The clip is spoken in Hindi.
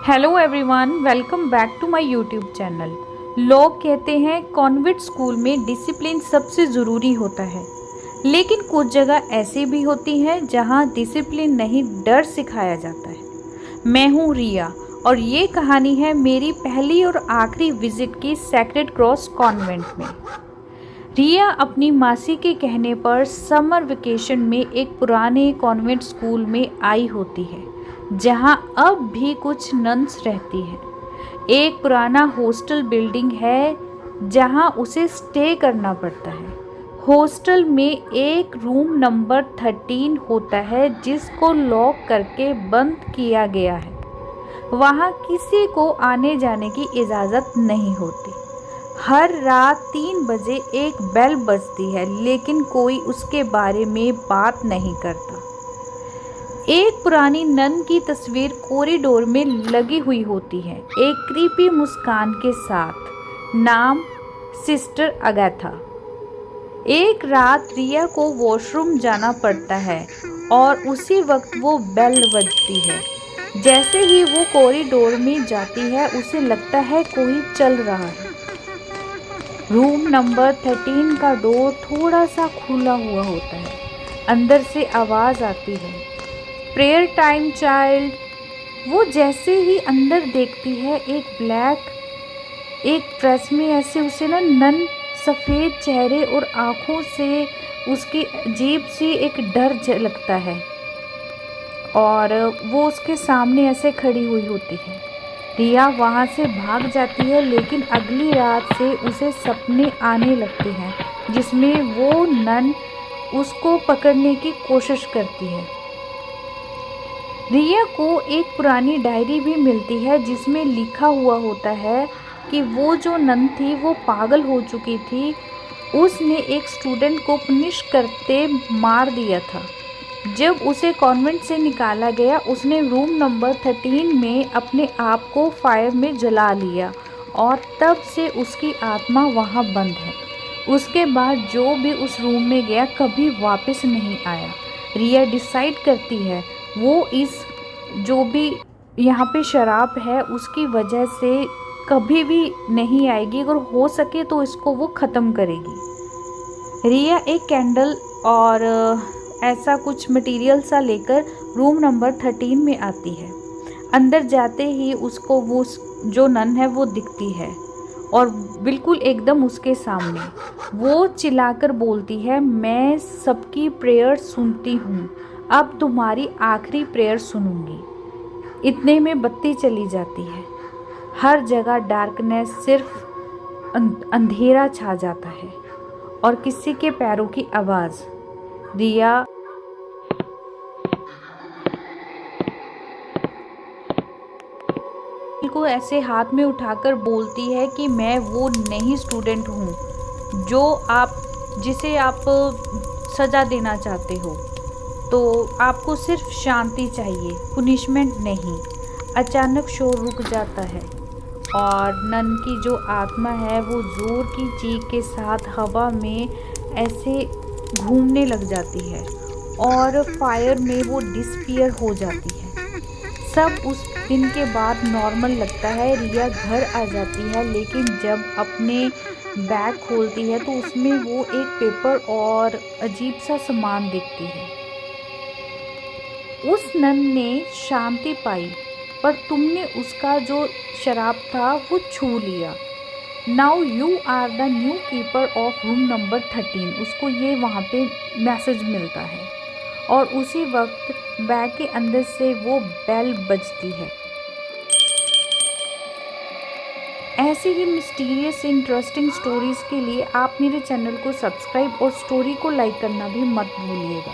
Hello everyone, welcome back to my YouTube channel. लोग कहते हैं कॉन्वेंट स्कूल में डिसिप्लिन सबसे ज़रूरी होता है, लेकिन कुछ जगह ऐसी भी होती हैं जहां डिसिप्लिन नहीं, डर सिखाया जाता है। मैं हूं रिया और ये कहानी है मेरी पहली और आखिरी विजिट की सैक्रेड क्रॉस कॉन्वेंट में। रिया अपनी मासी के कहने पर समर वेकेशन में एक पुराने कॉन्वेंट स्कूल में आई होती है, जहां अब भी कुछ नन्स रहती हैं। एक पुराना हॉस्टल बिल्डिंग है जहां उसे स्टे करना पड़ता है। हॉस्टल में एक रूम नंबर 13 होता है जिसको लॉक करके बंद किया गया है। वहां किसी को आने जाने की इजाज़त नहीं होती। हर रात 3 बजे एक बेल बजती है, लेकिन कोई उसके बारे में बात नहीं करता। एक पुरानी नन की तस्वीर कॉरिडोर में लगी हुई होती है, एक क्रीपी मुस्कान के साथ। नाम सिस्टर अगाथा। एक रात रिया को वॉशरूम जाना पड़ता है और उसी वक्त वो बेल बजती है। जैसे ही वो कॉरिडोर में जाती है उसे लगता है कोई चल रहा है। रूम नंबर 13 का डोर थोड़ा सा खुला हुआ होता है। अंदर से आवाज़ आती है, प्रेयर टाइम चाइल्ड। वो जैसे ही अंदर देखती है, एक ड्रेस में ऐसे उसे नन सफ़ेद चेहरे और आँखों से उसकी अजीब सी एक डर लगता है और वो उसके सामने ऐसे खड़ी हुई होती है। रिया वहाँ से भाग जाती है, लेकिन अगली रात से उसे सपने आने लगते हैं जिसमें वो नन उसको पकड़ने की कोशिश करती है। रिया को एक पुरानी डायरी भी मिलती है जिसमें लिखा हुआ होता है कि वो जो नन थी वो पागल हो चुकी थी। उसने एक स्टूडेंट को पनिश करते मार दिया था। जब उसे कॉन्वेंट से निकाला गया, उसने रूम नंबर 13 में अपने आप को फायर में जला लिया और तब से उसकी आत्मा वहाँ बंद है। उसके बाद जो भी उस रूम में गया कभी वापस नहीं आया। रिया डिसाइड करती है वो इस जो भी यहाँ पे शराब है उसकी वजह से कभी भी नहीं आएगी। अगर हो सके तो इसको वो ख़त्म करेगी। रिया एक कैंडल और ऐसा कुछ मटेरियल सा लेकर रूम नंबर 13 में आती है। अंदर जाते ही उसको वो जो नन है वो दिखती है और बिल्कुल एकदम उसके सामने वो चिल्लाकर बोलती है, मैं सबकी प्रेयर सुनती हूँ, अब तुम्हारी आखिरी प्रेयर सुनूंगी। इतने में बत्ती चली जाती है। हर जगह डार्कनेस, सिर्फ अंधेरा छा जाता है और किसी के पैरों की आवाज़। रिया को ऐसे हाथ में उठाकर बोलती है कि मैं वो नहीं स्टूडेंट हूँ जिसे आप सज़ा देना चाहते हो। तो आपको सिर्फ शांति चाहिए, पुनिशमेंट नहीं। अचानक शोर रुक जाता है और नन की जो आत्मा है वो ज़ोर की चीख के साथ हवा में ऐसे घूमने लग जाती है और फायर में वो डिसपियर हो जाती है। सब उस दिन के बाद नॉर्मल लगता है। रिया घर आ जाती है, लेकिन जब अपने बैग खोलती है तो उसमें वो एक पेपर और अजीब सा सामान देखती है। उस नन ने शांति पाई, पर तुमने उसका जो शराब था वो छू लिया। Now you are the new keeper of room number 13। उसको ये वहाँ पे मैसेज मिलता है और उसी वक्त बैग के अंदर से वो बेल बजती है। ऐसी ही मिस्टीरियस इंटरेस्टिंग स्टोरीज़ के लिए आप मेरे चैनल को सब्सक्राइब और स्टोरी को लाइक करना भी मत भूलिएगा।